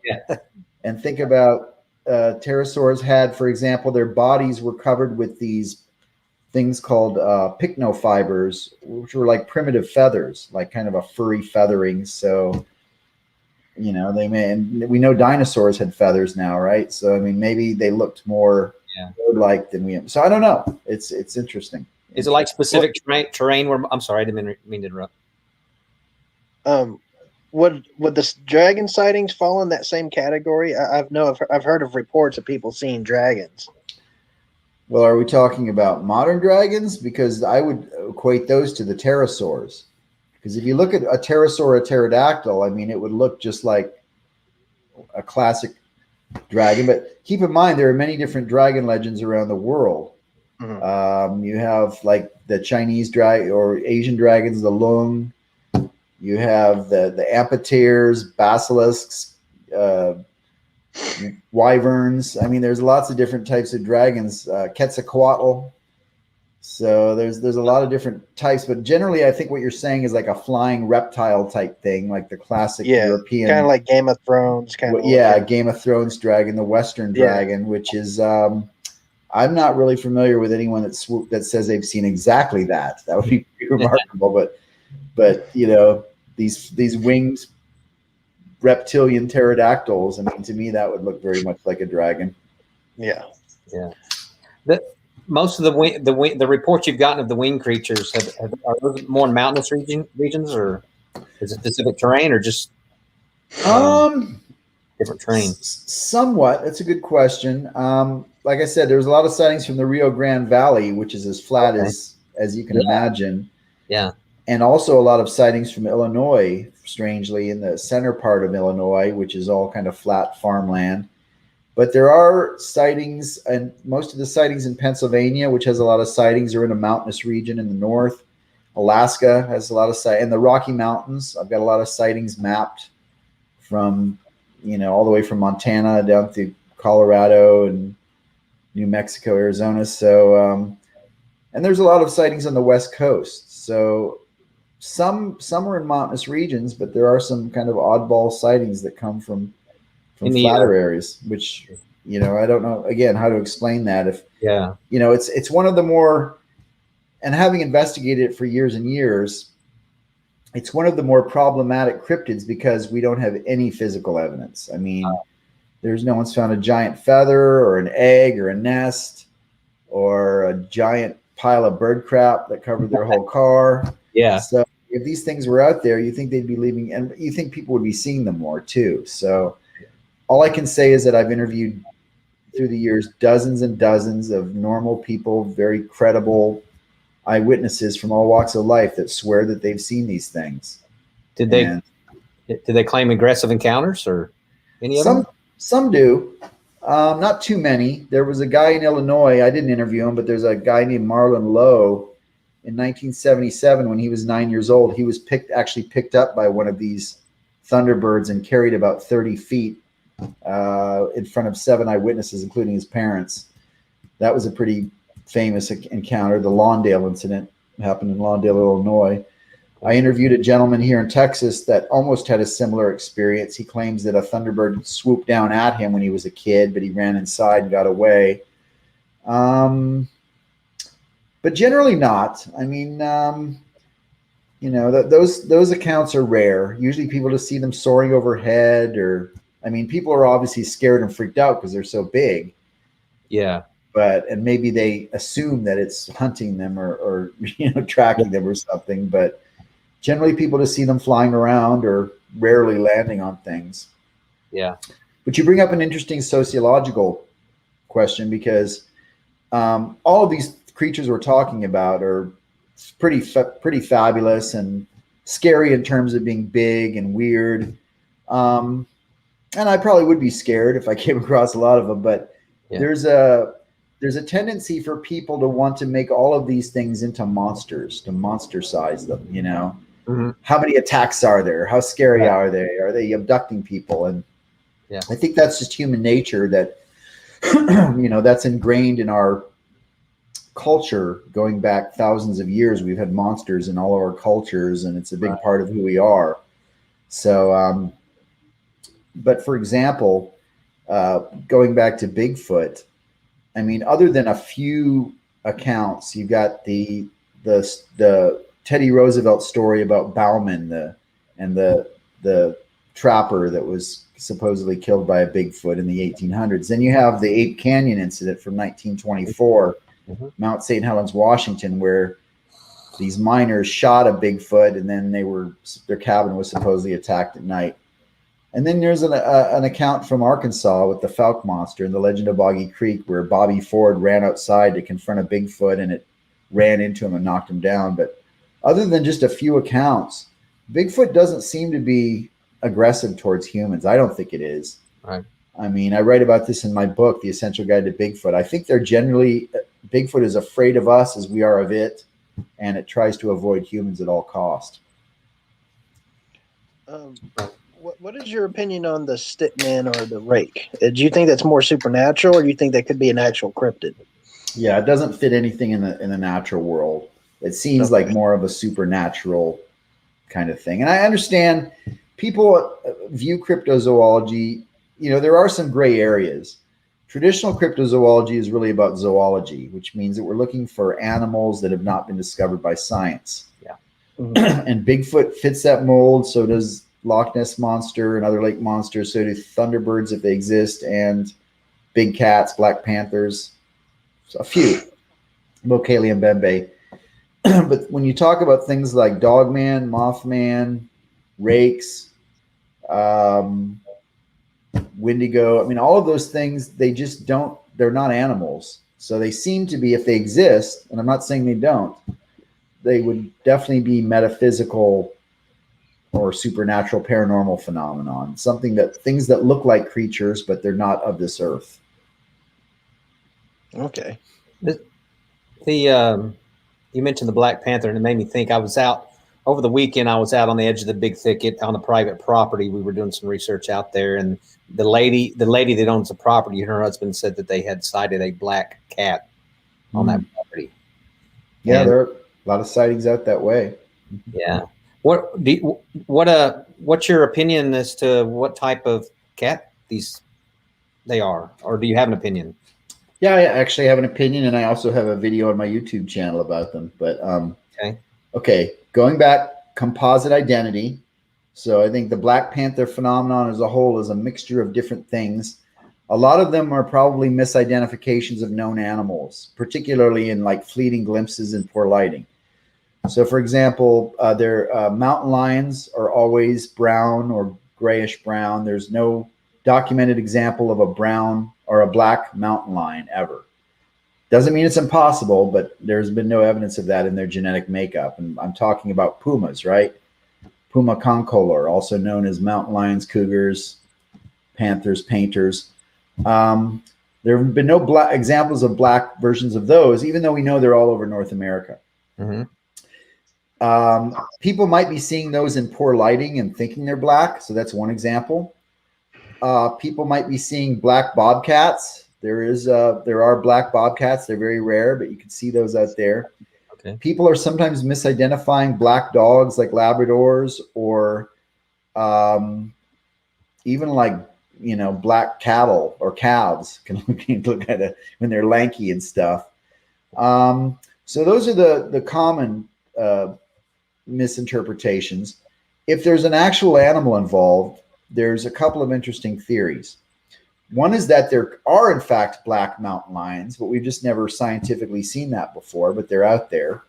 and think about pterosaurs had, for example, their bodies were covered with these things called pycnofibers, which were like primitive feathers, like kind of a furry feathering. So we know dinosaurs had feathers now, right? So I mean, maybe they looked more bird-like than we. So I don't know. It's interesting. Is it like specific terrain where? I'm sorry, I didn't mean to interrupt. Would the dragon sightings fall in that same category? I've heard of reports of people seeing dragons. Well, are we talking about modern dragons? Because I would equate those to the pterosaurs. Because if you look at a pterosaur, a pterodactyl, I mean, it would look just like a classic dragon. But keep in mind, there are many different dragon legends around the world. Mm-hmm. You have like the Chinese dragon or Asian dragons, the lung. You have the amphitheres, basilisks, wyverns. I mean, there's lots of different types of dragons. Quetzalcoatl. So there's a lot of different types, but generally, I think what you're saying is like a flying reptile type thing, like the classic European, kind of like Game of Thrones, kind of. Yeah, Game of Thrones dragon, the Western dragon, which is. I'm not really familiar with anyone that says they've seen exactly that. That would be remarkable, but you know, these winged reptilian pterodactyls. I mean, to me, that would look very much like a dragon. Yeah. Most of the reports you've gotten of the winged creatures are those more mountainous regions, or is it specific terrain, or just different terrain? Somewhat. That's a good question. Like I said, there's a lot of sightings from the Rio Grande Valley, which is as flat as you can imagine. Yeah. And also a lot of sightings from Illinois, strangely, in the center part of Illinois, which is all kind of flat farmland. But there are sightings, and most of the sightings in Pennsylvania, which has a lot of sightings, are in a mountainous region in the north. Alaska has a lot of sightings. And the Rocky Mountains, I've got a lot of sightings mapped from, all the way from Montana down through Colorado and New Mexico, Arizona. So, and there's a lot of sightings on the West Coast. So some are in mountainous regions, but there are some kind of oddball sightings that come from flatter areas, which, I don't know, again, how to explain that. It's one of the more, and having investigated it for years and years, it's one of the more problematic cryptids because we don't have any physical evidence. I mean, no one's found a giant feather or an egg or a nest or a giant pile of bird crap that covered their whole car. Yeah. So if these things were out there, you think they'd be leaving, and you think people would be seeing them more too. So all I can say is that I've interviewed through the years dozens and dozens of normal people, very credible eyewitnesses from all walks of life that swear that they've seen these things. Did they claim aggressive encounters, or any of them? Some do. Not too many. There was a guy in Illinois, I didn't interview him, but there's a guy named Marlon Lowe in 1977 when he was 9 years old. He was picked up by one of these Thunderbirds and carried about 30 feet in front of 7 eyewitnesses, including his parents. That was a pretty famous encounter. The Lawndale incident happened in Lawndale, Illinois. I interviewed a gentleman here in Texas that almost had a similar experience. He claims that a Thunderbird swooped down at him when he was a kid, but he ran inside and got away. But generally not. I mean, those accounts are rare. Usually people just see them soaring overhead, or, I mean, people are obviously scared and freaked out because they're so big. Yeah. And maybe they assume that it's hunting them or tracking them or something. But generally people just see them flying around or rarely landing on things. Yeah. But you bring up an interesting sociological question, because all of these creatures we're talking about are pretty fabulous and scary in terms of being big and weird. And I probably would be scared if I came across a lot of them, but there's a tendency for people to want to make all of these things into monsters, to monster size them, Mm-hmm. How many attacks are there? How scary are they? Are they abducting people? And I think that's just human nature that, that's ingrained in our culture going back thousands of years. We've had monsters in all of our cultures, and it's a big part of who we are. So, but for example, going back to Bigfoot, I mean, other than a few accounts, you got the Teddy Roosevelt story about Bauman, and the trapper that was supposedly killed by a Bigfoot in the 1800s. Then you have the Ape Canyon incident from 1924, Mount St. Helens, Washington, where these miners shot a Bigfoot, and then their cabin was supposedly attacked at night. And then there's an account from Arkansas with the Fouke monster in the Legend of Boggy Creek, where Bobby Ford ran outside to confront a Bigfoot and it ran into him and knocked him down. But other than just a few accounts, Bigfoot doesn't seem to be aggressive towards humans. I don't think it is. Right. I mean, I write about this in my book, The Essential Guide to Bigfoot. I think Bigfoot is afraid of us as we are of it, and it tries to avoid humans at all cost. What is your opinion on the stickman or the rake? Do you think that's more supernatural, or do you think that could be an actual cryptid? Yeah, it doesn't fit anything in the natural world. It seems like more of a supernatural kind of thing. And I understand people view cryptozoology, there are some gray areas. Traditional cryptozoology is really about zoology, which means that we're looking for animals that have not been discovered by science. Yeah. And Bigfoot fits that mold. So does Loch Ness Monster and other lake monsters. So do thunderbirds if they exist, and big cats, black panthers, so a few, Mokele and Bembe. But when you talk about things like Dogman, Mothman, rakes, Wendigo, I mean, all of those things, they're not animals. So they seem to be, if they exist, and I'm not saying they don't, they would definitely be metaphysical or supernatural paranormal phenomenon, things that look like creatures, but they're not of this earth. Okay. You mentioned the Black Panther, and it made me think. I was out over the weekend. I was out on the edge of the big thicket on the private property. We were doing some research out there, and the lady that owns the property, her husband said that they had sighted a black cat on that property. Yeah, there are a lot of sightings out that way. Yeah. What's your opinion as to what type of cat they are, or do you have an opinion? Yeah, I actually have an opinion, and I also have a video on my YouTube channel about them. But okay, going back, composite identity. So I think the Black Panther phenomenon as a whole is a mixture of different things. A lot of them are probably misidentifications of known animals, particularly in like fleeting glimpses and poor lighting. So, for example, their mountain lions are always brown or grayish brown. There's no documented example of a brown or a black mountain lion ever. Doesn't mean it's impossible, but there's been no evidence of that in their genetic makeup. And I'm talking about pumas, right? Puma concolor, also known as mountain lions, cougars, panthers, painters. There have been no examples of black versions of those, even though we know they're all over North America. Mm-hmm. People might be seeing those in poor lighting and thinking they're black. So that's one example. People might be seeing black bobcats. There are black bobcats. They're very rare, but you can see those out there. Okay. People are sometimes misidentifying black dogs like Labradors, or even like, black cattle or calves can look at it when they're lanky and stuff. So those are the common misinterpretations. If there's an actual animal involved, there's a couple of interesting theories. One is that there are, in fact, black mountain lions, but we've just never scientifically seen that before, but they're out there.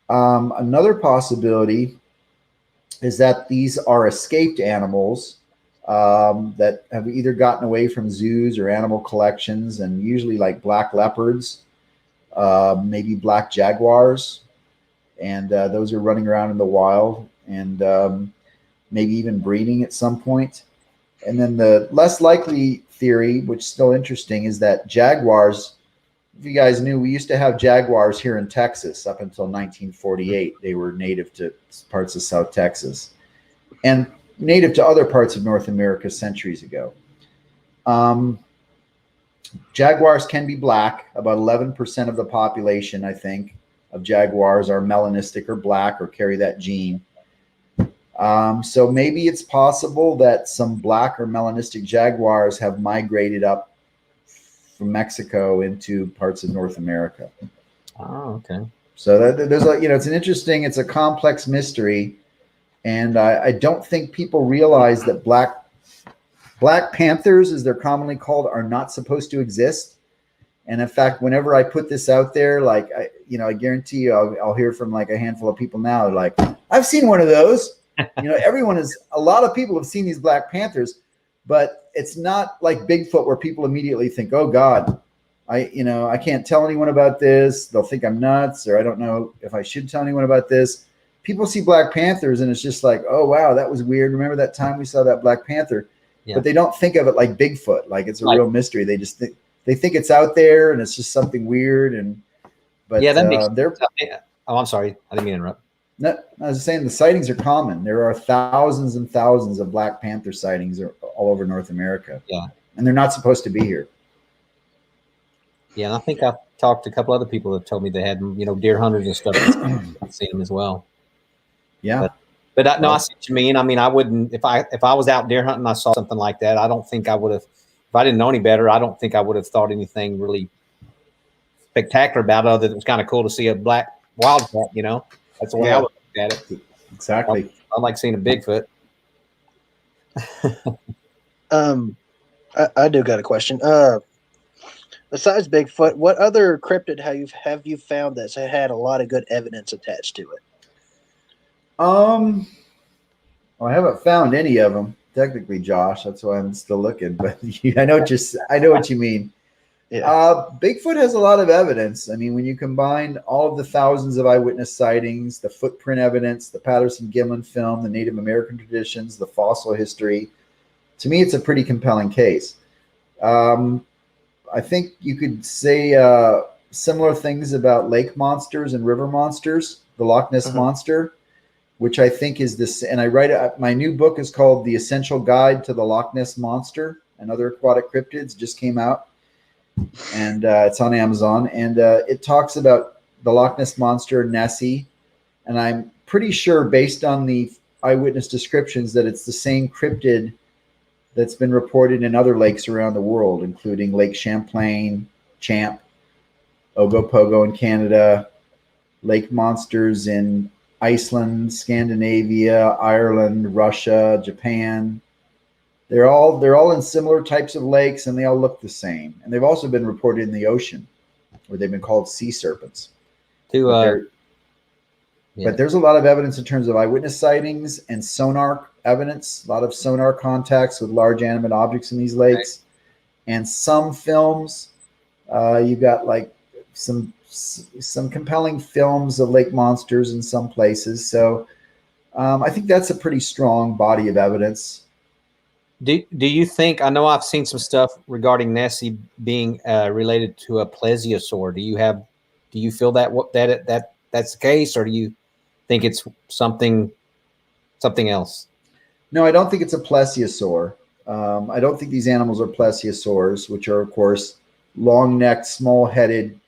Another possibility is that these are escaped animals that have either gotten away from zoos or animal collections, and usually like black leopards, maybe black jaguars, and those are running around in the wild, and maybe even breeding at some point. And then the less likely theory, which is still interesting, is that jaguars, if you guys knew, we used to have jaguars here in Texas up until 1948. They were native to parts of South Texas and native to other parts of North America centuries ago. Jaguars can be black. About 11% of the population, I think, of jaguars are melanistic or black or carry that gene. So maybe it's possible that some black or melanistic jaguars have migrated up from Mexico into parts of North America. Oh, okay. So it's a complex mystery, and I don't think people realize that black panthers, as they're commonly called, are not supposed to exist. And in fact, whenever I put this out there, I guarantee you, I'll hear from like a handful of people now. They're like, I've seen one of those. a lot of people have seen these Black Panthers, but it's not like Bigfoot where people immediately think, oh God, I can't tell anyone about this. They'll think I'm nuts, or I don't know if I should tell anyone about this. People see Black Panthers and it's just like, oh wow, that was weird. Remember that time we saw that Black Panther? Yeah. But they don't think of it like Bigfoot, like it's a real mystery. They just think it's out there and it's just something weird. But yeah, that makes sense. Oh, I'm sorry, I didn't mean to interrupt. No, I was saying the sightings are common. There are thousands and thousands of Black Panther sightings all over North America. Yeah, and they're not supposed to be here. Yeah, and I think I've talked to a couple other people that told me they had, deer hunters and stuff. I've seen them as well. Yeah, but I see what you mean. I mean, I wouldn't if I was out deer hunting, and I saw something like that. I don't think I would have. If I didn't know any better, I don't think I would have thought anything really spectacular about it. Other than it was kind of cool to see a black wildcat. That's the way I would look at it. Exactly. I like seeing a Bigfoot. I do got a question. Besides Bigfoot, what other cryptid have you found that's had a lot of good evidence attached to it? Well, I haven't found any of them technically, Josh. That's why I'm still looking. But I know what you mean. Yeah. Bigfoot has a lot of evidence. I mean, when you combine all of the thousands of eyewitness sightings, the footprint evidence, the Patterson-Gimlin film, the Native American traditions, the fossil history, to me, it's a pretty compelling case. I think you could say similar things about lake monsters and river monsters, the Loch Ness Monster, which I think is this. And my new book is called The Essential Guide to the Loch Ness Monster and Other Aquatic Cryptids, just came out. And it's on Amazon. And it talks about the Loch Ness Monster, Nessie. And I'm pretty sure, based on the eyewitness descriptions, that it's the same cryptid that's been reported in other lakes around the world, including Lake Champlain, Champ, Ogopogo in Canada, lake monsters in Iceland, Scandinavia, Ireland, Russia, Japan. They're all in similar types of lakes, and they all look the same. And they've also been reported in the ocean, where they've been called sea serpents. But there's a lot of evidence in terms of eyewitness sightings and sonar evidence, a lot of sonar contacts with large animate objects in these lakes. Right. And some films, you've got like some compelling films of lake monsters in some places. So I think that's a pretty strong body of evidence. Do you think, I know I've seen some stuff regarding Nessie being related to a plesiosaur. Do you feel that that's the case, or do you think it's something else? No, I don't think it's a plesiosaur. I don't think these animals are plesiosaurs, which are, of course, long-necked, small-headed,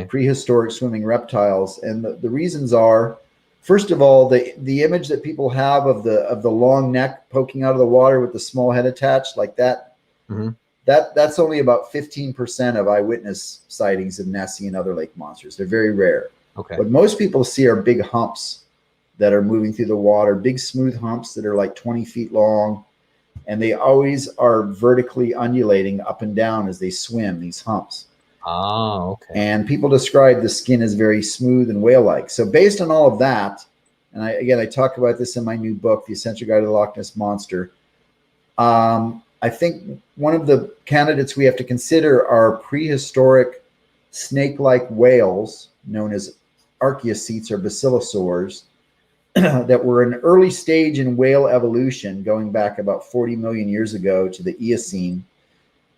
prehistoric swimming reptiles. And the reasons are, first of all, the image that people have of the long neck poking out of the water with the small head attached, like that, that's only about 15% of eyewitness sightings of Nessie and other lake monsters. They're very rare. Okay. What most people see are big humps that are moving through the water, big smooth humps that are like 20 feet long, and they always are vertically undulating up and down as they swim, these humps. Oh, okay. And people describe the skin as very smooth and whale-like. So based on all of that, and I talk about this in my new book, The Essential Guide to the Loch Ness Monster, I think one of the candidates we have to consider are prehistoric snake-like whales known as archaeocetes or basilosaurs that were an early stage in whale evolution going back about 40 million years ago to the Eocene.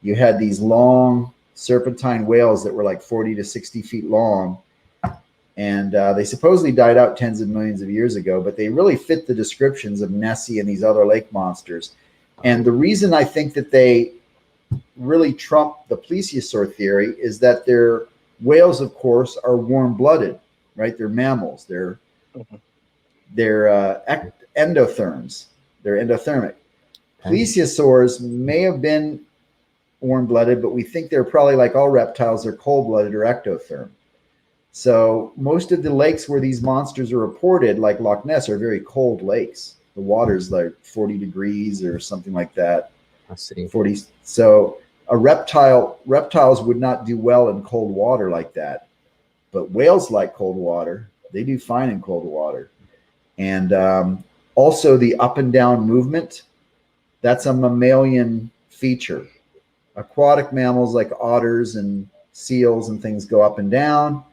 You had these long serpentine whales that were like 40 to 60 feet long. And they supposedly died out tens of millions of years ago, but they really fit the descriptions of Nessie and these other lake monsters. And the reason I think that they really trump the plesiosaur theory is that their whales, of course, are warm-blooded, right? They're mammals. They're endotherms. They're endothermic. Plesiosaurs may have been warm-blooded, but we think they're probably, like all reptiles, they're cold-blooded or ectotherm. So most of the lakes where these monsters are reported, like Loch Ness, are very cold lakes. The water's like 40 degrees or something like that. I see. 40. So reptiles would not do well in cold water like that. But whales like cold water. They do fine in cold water. And Also, the up and down movement, that's a mammalian feature. Aquatic mammals like otters and seals and things go up and down.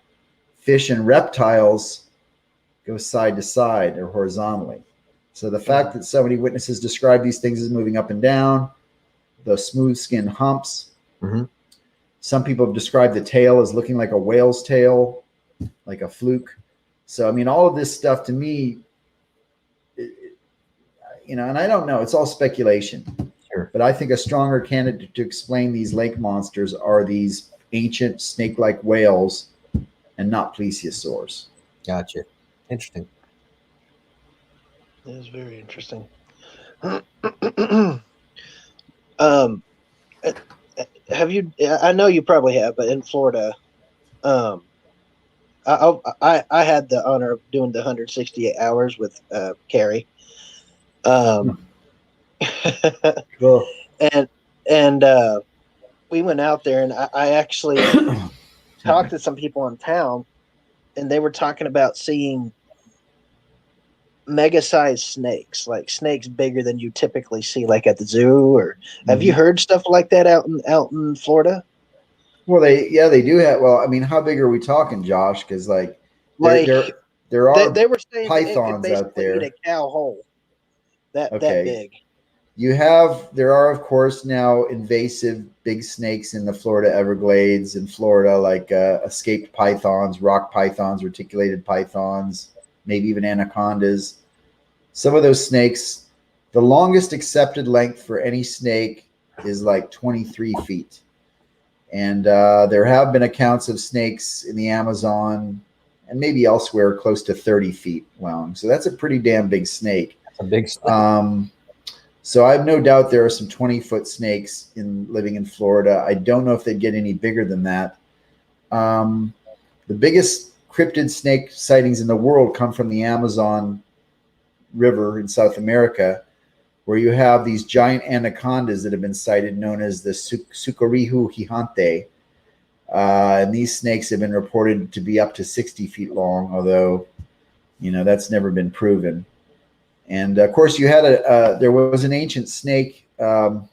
Fish and reptiles go side to side or horizontally. So the fact that so many witnesses describe these things as moving up and down, the smooth skin humps. Some people have described the tail as looking like a whale's tail, like a fluke. So, I mean, all of this stuff to me, and I don't know, it's all speculation. Sure. But I think a stronger candidate to explain these lake monsters are these ancient snake-like whales and not plesiosaurs. Gotcha. Interesting. That is very interesting. Have you? I know you probably have, but in Florida, I had the honor of doing the 168 hours with Carrie. Cool. And we went out there, and I actually talked to some people in town, and they were talking about seeing mega-sized snakes, like snakes bigger than you typically see, like at the zoo. Or have you heard stuff like that out in Florida? Well, they do have. Well, I mean, how big are we talking, Josh? Because there are they were saying pythons that it could out there. eat a cow whole. That big. There are of course now invasive big snakes in the Florida Everglades in Florida, like escaped pythons, rock pythons, reticulated pythons, maybe even anacondas. Some of those snakes, the longest accepted length for any snake is like 23 feet. And there have been accounts of snakes in the Amazon and maybe elsewhere close to 30 feet long. So that's a pretty damn big snake. That's a big snake. So I have no doubt there are some 20-foot snakes living in Florida. I don't know if they'd get any bigger than that. The biggest cryptid snake sightings in the world come from the Amazon River in South America, where you have these giant anacondas that have been sighted, known as the Sucarihu gigante. And these snakes have been reported to be up to 60 feet long, although, that's never been proven. And of course, you had there was an ancient snake called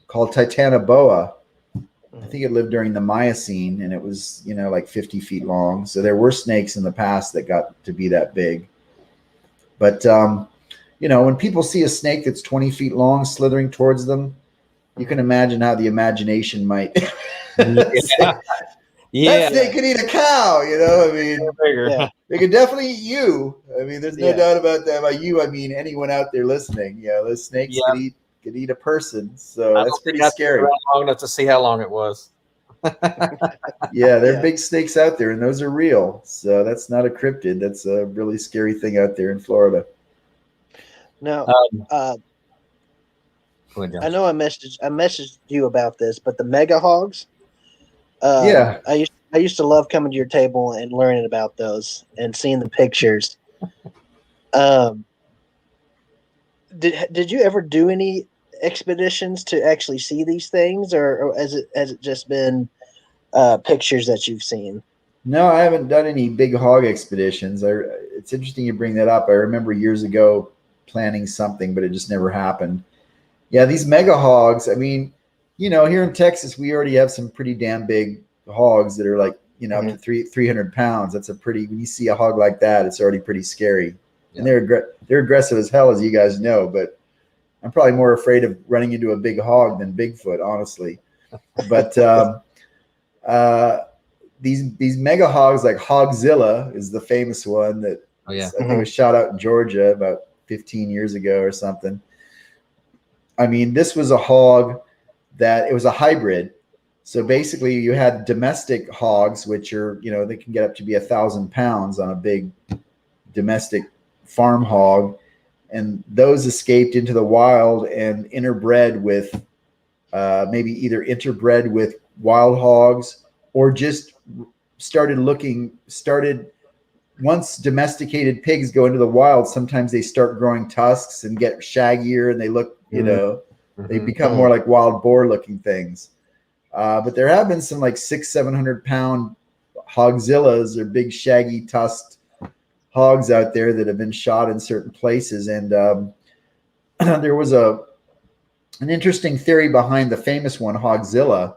Titanoboa. I think it lived during the Miocene, and it was, like 50 feet long. So there were snakes in the past that got to be that big. But, when people see a snake that's 20 feet long slithering towards them, you can imagine how the imagination might. That snake could eat a cow, I mean, they could definitely eat you. I mean, there's no doubt about that. By you, I mean anyone out there listening. Those snakes could eat a person. So that's pretty scary. Long enough to see how long it was. There are big snakes out there, and those are real. So that's not a cryptid. That's a really scary thing out there in Florida. Now, I know I messaged you about this, but the mega hogs. I used to love coming to your table and learning about those and seeing the pictures. Did you ever do any expeditions to actually see these things, or has it just been pictures that you've seen? No, I haven't done any big hog expeditions. It's interesting you bring that up. I remember years ago planning something, but it just never happened. Yeah, these mega hogs. I mean, here in Texas, we already have some pretty damn big hogs that are like, up to 300 pounds. That's when you see a hog like that, it's already pretty scary. Yeah. And they're aggressive as hell, as you guys know, but I'm probably more afraid of running into a big hog than Bigfoot, honestly. But these mega hogs, like Hogzilla is the famous one that I think was shot out in Georgia about 15 years ago or something. I mean, this was a hog that it was a hybrid. So basically you had domestic hogs, which are, they can get up to be 1,000 pounds on a big domestic farm hog. And those escaped into the wild and interbred with maybe either interbred with wild hogs or just once domesticated pigs go into the wild, sometimes they start growing tusks and get shaggier and they look, they become more like wild boar looking things. But there have been some like 600-700 pound hogzillas or big shaggy tusked hogs out there that have been shot in certain places. And there was an interesting theory behind the famous one, Hogzilla.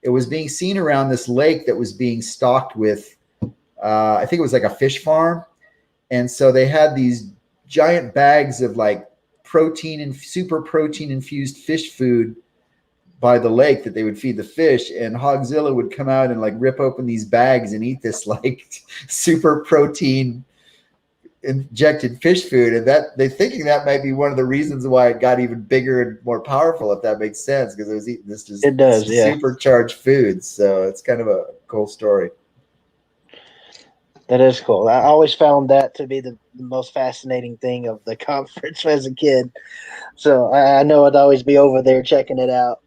It was being seen around this lake that was being stocked with, I think it was like a fish farm. And so they had these giant bags of like protein and super protein infused fish food by the lake that they would feed the fish, and Hogzilla would come out and like rip open these bags and eat this like super protein injected fish food. And that they're thinking that might be one of the reasons why it got even bigger and more powerful, if that makes sense, because it was eating this just supercharged foods. So it's kind of a cool story. That is cool. I always found that to be the most fascinating thing of the conference as a kid. So I know I'd always be over there checking it out.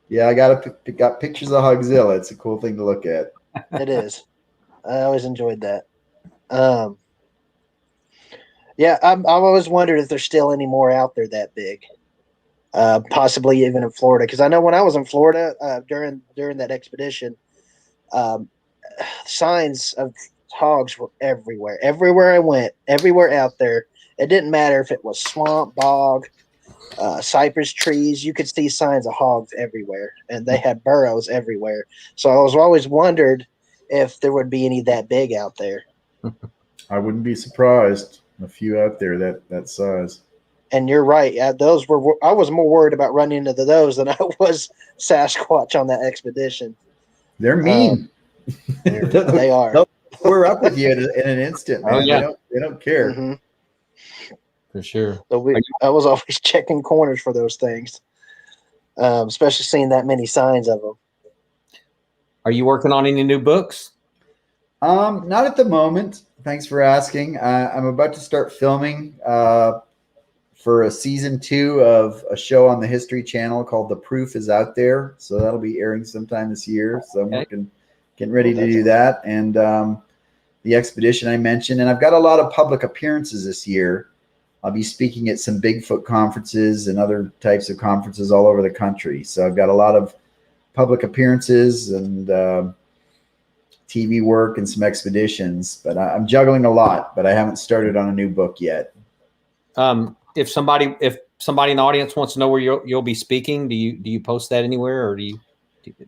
Yeah, I got pictures of Hogzilla. It's a cool thing to look at. It is. I always enjoyed that. Yeah, I've always wondered if there's still any more out there that big. Possibly even in Florida, because I know when I was in Florida during that expedition, signs of hogs were everywhere. Everywhere I went, everywhere out there, it didn't matter if it was swamp, bog, cypress trees, you could see signs of hogs everywhere, and they had burrows everywhere. So I was always wondered if there would be any that big out there. I wouldn't be surprised. A few out there that size. And you're right. Those were. I was more worried about running into those than I was Sasquatch on that expedition. They're mean. They are. They'll square up with you in an instant, man. Oh, yeah. They don't care. Mm-hmm. For sure. So I was always checking corners for those things, especially seeing that many signs of them. Are you working on any new books? Not at the moment. Thanks for asking. I'm about to start filming for a season 2 of a show on the History Channel called The Proof Is Out There. So that'll be airing sometime this year. So I'm getting ready to do that. And the expedition I mentioned. And I've got a lot of public appearances this year. I'll be speaking at some Bigfoot conferences and other types of conferences all over the country. So I've got a lot of public appearances and TV work and some expeditions, but I'm juggling a lot, but I haven't started on a new book yet. If somebody in the audience wants to know where you'll be speaking, do you post that anywhere, or do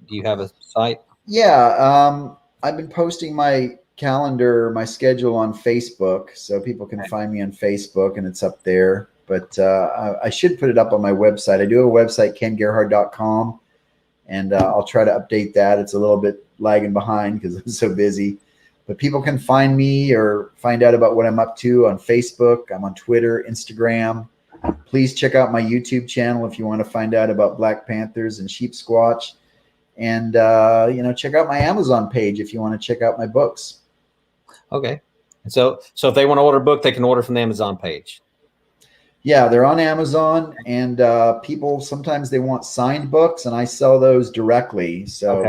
you have a site? Yeah. I've been posting my calendar, my schedule on Facebook, so people can find me on Facebook, and it's up there, but I should put it up on my website. I do have a website, kengerhard.com, and I'll try to update that. It's a little bit lagging behind because I'm so busy, but people can find me or find out about what I'm up to on Facebook. I'm on Twitter, Instagram. Please check out my YouTube channel if you want to find out about Black Panthers and Sheepsquatch, and check out my Amazon page if you want to check out my books. Okay. So if they want to order a book, they can order from the Amazon page. Yeah, they're on Amazon, and people sometimes they want signed books, and I sell those directly. So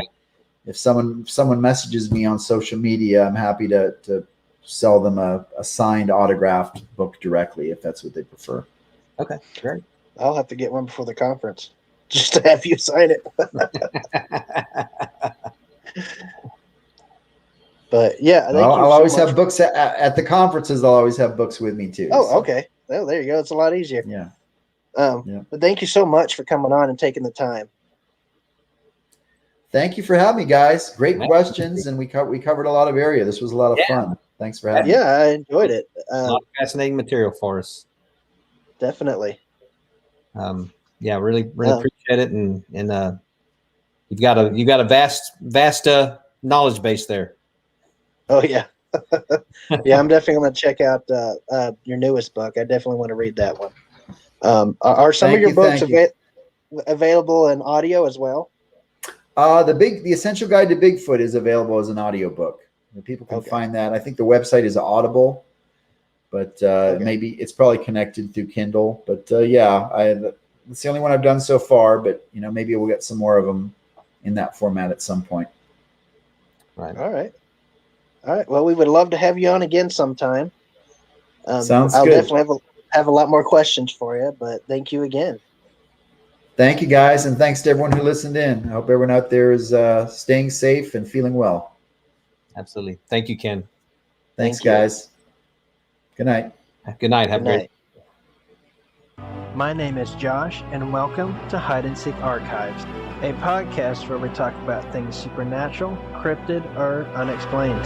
if someone messages me on social media, I'm happy to sell them a signed, autographed book directly if that's what they prefer. Okay, great. I'll have to get one before the conference just to have you sign it. But yeah, I'll always have books at the conferences. I'll always have books with me too. Oh, okay. Well, there you go. It's a lot easier. Yeah. But thank you so much for coming on and taking the time. Thank you for having me, guys. Great questions, and we covered a lot of area. This was a lot of fun. Thanks for having me. Yeah, I enjoyed it. A lot of fascinating material for us. Definitely. Really appreciate it, and you've got a vast knowledge base there. Oh yeah. Yeah, I'm definitely going to check out your newest book. I definitely want to read that one. Are some of your books available in audio as well? The Essential Guide to Bigfoot is available as an audio book. People can find that. I think the website is Audible, but maybe it's probably connected through Kindle. But it's the only one I've done so far. But maybe we'll get some more of them in that format at some point. Right. All right. Well, we would love to have you on again sometime. Sounds I'll good. definitely have a lot more questions for you, but thank you again. Thank you, guys, and thanks to everyone who listened in. I hope everyone out there is staying safe and feeling well. Absolutely. Thank you, Ken. Thanks, guys. Good night. Good night. Have a great. My name is Josh, and welcome to Hide and Seek Archives, a podcast where we talk about things supernatural, cryptid, or unexplained.